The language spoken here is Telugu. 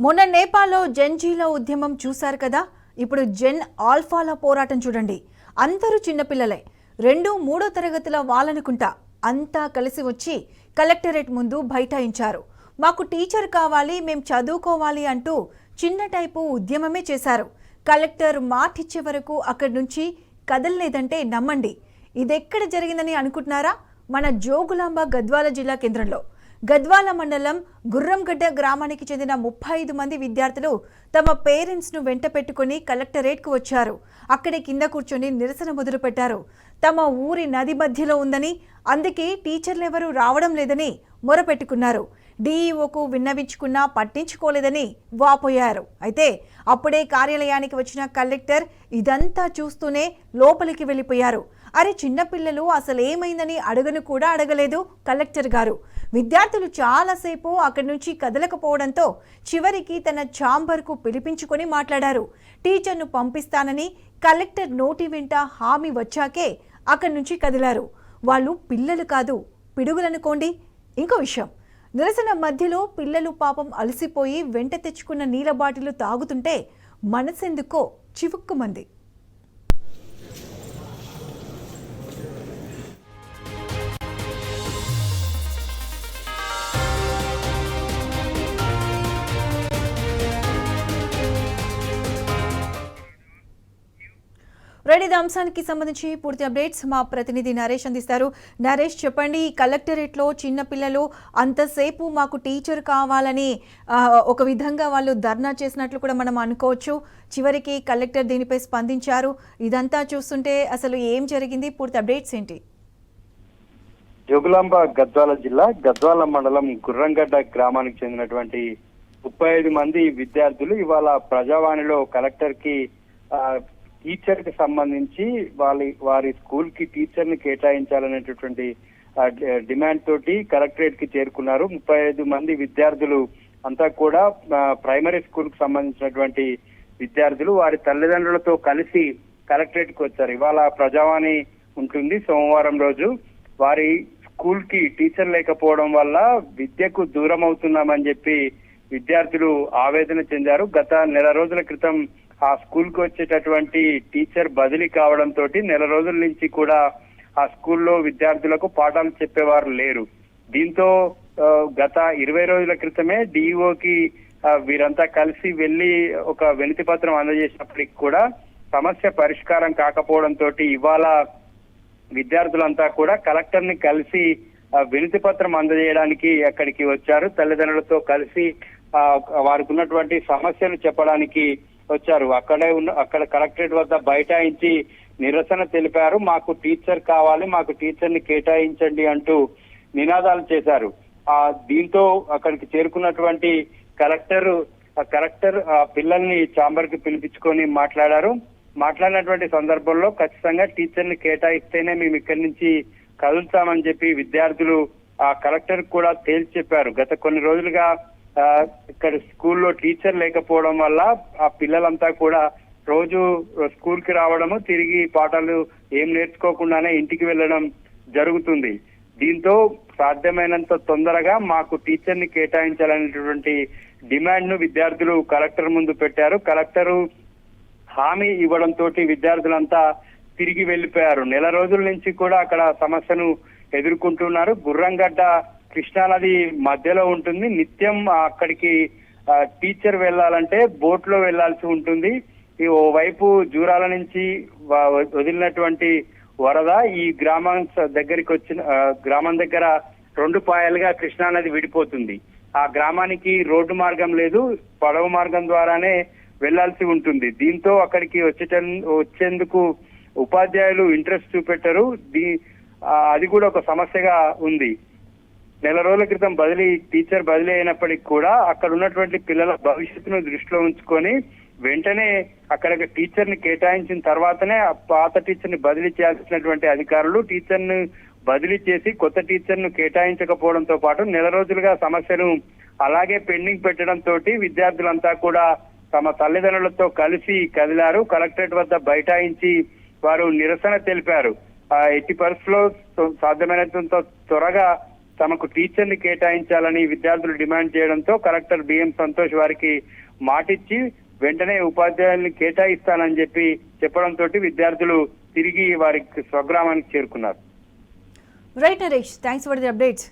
మొన్న నేపాల్లో జెన్జీల ఉద్యమం చూశారు కదా. ఇప్పుడు జెన్ ఆల్ఫాల పోరాటం చూడండి. అందరూ చిన్నపిల్లలే, 2-3 తరగతుల వాళ్ళనుకుంటా. అంతా కలిసి వచ్చి కలెక్టరేట్ ముందు బైఠాయించారు. మాకు టీచర్ కావాలి, మేం చదువుకోవాలి అంటూ చిన్న టైపు ఉద్యమమే చేశారు. కలెక్టర్ మాటిచ్చే వరకు అక్కడి నుంచి కదలలేదంటే నమ్మండి. ఇదెక్కడ జరిగిందని అనుకుంటున్నారా? మన జోగులాంబ గద్వాల జిల్లా కేంద్రంలో గద్వాల మండలం గుర్రంగడ్డ గ్రామానికి చెందిన 35 మంది విద్యార్థులు తమ పేరెంట్స్ను వెంట పెట్టుకుని కలెక్టరేట్కు వచ్చారు. అక్కడే కింద కూర్చొని నిరసన మొదలుపెట్టారు. తమ ఊరి నది మధ్యలో ఉందని, అందుకే టీచర్లెవరూ రావడం లేదని మొరపెట్టుకున్నారు. డీఈఓకు విన్నవించుకున్నా పట్టించుకోలేదని వాపోయారు. అయితే అప్పుడే కార్యాలయానికి వచ్చిన కలెక్టర్ ఇదంతా చూస్తూనే లోపలికి వెళ్ళిపోయారు. అరే, చిన్నపిల్లలు అసలేమైందని అడగను కూడా అడగలేదు కలెక్టర్ గారు. విద్యార్థులు చాలాసేపు అక్కడి నుంచి కదలకపోవడంతో చివరికి తన ఛాంబర్కు పిలిపించుకొని మాట్లాడారు. టీచర్ను పంపిస్తానని కలెక్టర్ నోటి వెంట హామీ వచ్చాకే అక్కడి నుంచి కదిలారు. వాళ్ళు పిల్లలు కాదు, పిడుగులనుకోండి. ఇంకో విషయం, నిరసన మధ్యలో పిల్లలు పాపం అలసిపోయి వెంట తెచ్చుకున్న నీళ్ళ బాటిల్ తాగుతుంటే మనసెందుకో చివుక్కుమంది. రెడీ అంశానికి సంబంధించి పూర్తి అప్డేట్స్ మా ప్రతినిధి నరేష్ అందిస్తారు. నరేష్, చెప్పండి, కలెక్టరేట్లో చిన్నపిల్లలు అంతసేపు మాకు టీచర్ కావాలని ఒక విధంగా వాళ్ళు ధర్నా చేసినట్లు కూడా మనం అనుకోవచ్చు. చివరికి కలెక్టర్ దీనిపై స్పందించారు. ఇదంతా చూస్తుంటే అసలు ఏం జరిగింది? పూర్తి అప్డేట్స్ ఏంటి? జోగులాంబ గద్వాల జిల్లా గద్వాల మండలం గుర్రంగడ్డ గ్రామానికి చెందినటువంటి 35 మంది విద్యార్థులు ఇవాళ ప్రజావాణిలో కలెక్టర్ కి టీచర్ కి సంబంధించి వారి స్కూల్ కి టీచర్ ని కేటాయించాలనేటటువంటి డిమాండ్ తోటి కలెక్టరేట్ కి చేరుకున్నారు. 35 మంది విద్యార్థులు అంతా కూడా ప్రైమరీ స్కూల్ కి సంబంధించినటువంటి విద్యార్థులు వారి తల్లిదండ్రులతో కలిసి కలెక్టరేట్ కి వచ్చారు. ఇవాళ ప్రజావాణి ఉంటుంది సోమవారం రోజు. వారి స్కూల్ కి టీచర్ లేకపోవడం వల్ల విద్యకు దూరం అవుతున్నామని చెప్పి విద్యార్థులు ఆవేదన చెందారు. గత నెల రోజుల క్రితం ఆ స్కూల్ కు వచ్చేటటువంటి టీచర్ బదిలీ కావడంతో నెల రోజుల నుంచి కూడా ఆ స్కూల్లో విద్యార్థులకు పాఠాలు చెప్పేవారు లేరు. దీంతో గత 20 రోజుల క్రితమే డిఈఓకి వీరంతా కలిసి వెళ్లి ఒక వినతి పత్రం అందజేసినప్పటికీ కూడా సమస్య పరిష్కారం కాకపోవడంతో ఇవాళ విద్యార్థులంతా కూడా కలెక్టర్ ని కలిసి వినతి పత్రం అందజేయడానికి అక్కడికి వచ్చారు. తల్లిదండ్రులతో కలిసి వారికి ఉన్నటువంటి సమస్యలు చెప్పడానికి వచ్చారు. అక్కడ కలెక్టరేట్ వద్ద బైఠాయించి నిరసన తెలిపారు. మాకు టీచర్ కావాలి, మాకు టీచర్ ని కేటాయించండి అంటూ నినాదాలు చేశారు. దీంతో అక్కడికి చేరుకున్నటువంటి కలెక్టర్ పిల్లల్ని ఛాంబర్ కి పిలిపించుకొని మాట్లాడినటువంటి సందర్భంలో ఖచ్చితంగా టీచర్ ని కేటాయిస్తేనే మేము ఇక్కడి నుంచి కదులుతామని చెప్పి విద్యార్థులు ఆ కలెక్టర్ కూడా తేల్చి చెప్పారు. గత కొన్ని రోజులుగా ఇక్కడ స్కూల్లో టీచర్ లేకపోవడం వల్ల ఆ పిల్లలంతా కూడా రోజు స్కూల్ కి రావడము, తిరిగి పాఠాలు ఏం నేర్చుకోకుండానే ఇంటికి వెళ్ళడం జరుగుతుంది. దీంతో సాధ్యమైనంత తొందరగా మాకు టీచర్ ని కేటాయించాలనేటువంటి డిమాండ్ ను విద్యార్థులు కలెక్టర్ ముందు పెట్టారు. కలెక్టరు హామీ ఇవ్వడంతో విద్యార్థులంతా తిరిగి వెళ్లిపోయారు. నెల రోజుల నుంచి కూడా అక్కడ సమస్యను ఎదుర్కొంటున్నారు. గుర్రంగడ్డ కృష్ణానది మధ్యలో ఉంటుంది. నిత్యం అక్కడికి టీచర్ వెళ్ళాలంటే బోట్ లో వెళ్లాల్సి ఉంటుంది. ఈ ఓవైపు జూరాల నుంచి వదిలినటువంటి వరద ఈ గ్రామం దగ్గరికి గ్రామం దగ్గర 2 పాయలుగా కృష్ణానది విడిపోతుంది. ఆ గ్రామానికి రోడ్డు మార్గం లేదు, పడవ మార్గం ద్వారానే వెళ్లాల్సి ఉంటుంది. దీంతో అక్కడికి వచ్చేందుకు ఉపాధ్యాయులు ఇంట్రెస్ట్ చూపెట్టారు. అది కూడా ఒక సమస్యగా ఉంది. నెల రోజుల క్రితం టీచర్ బదిలీ అయినప్పటికీ కూడా అక్కడ ఉన్నటువంటి పిల్లల భవిష్యత్తును దృష్టిలో ఉంచుకొని వెంటనే అక్కడ టీచర్ ని కేటాయించిన తర్వాతనే పాత టీచర్ ని బదిలీ చేయాల్సినటువంటి అధికారులు టీచర్ ని బదిలీ చేసి కొత్త టీచర్ ను కేటాయించకపోవడంతో పాటు నెల రోజులుగా సమస్యను అలాగే పెండింగ్ పెట్టడంతో విద్యార్థులంతా కూడా తమ తల్లిదండ్రులతో కలిసి కదిలారు. కలెక్టరేట్ వద్ద బైఠాయించి వారు నిరసన తెలిపారు. ఎట్టి పరిస్థితుల్లో సాధ్యమైనంత త్వరగా తమకు టీచర్ని కేటాయించాలని విద్యార్థులు డిమాండ్ చేయడంతో కలెక్టర్ బిఎం సంతోష్ వారికి మాటిచ్చి వెంటనే ఉపాధ్యాయుల్ని కేటాయిస్తానని చెప్పడంతో విద్యార్థులు తిరిగి వారి స్వగ్రామానికి చేరుకున్నారు. Right Naresh, thanks for the updates.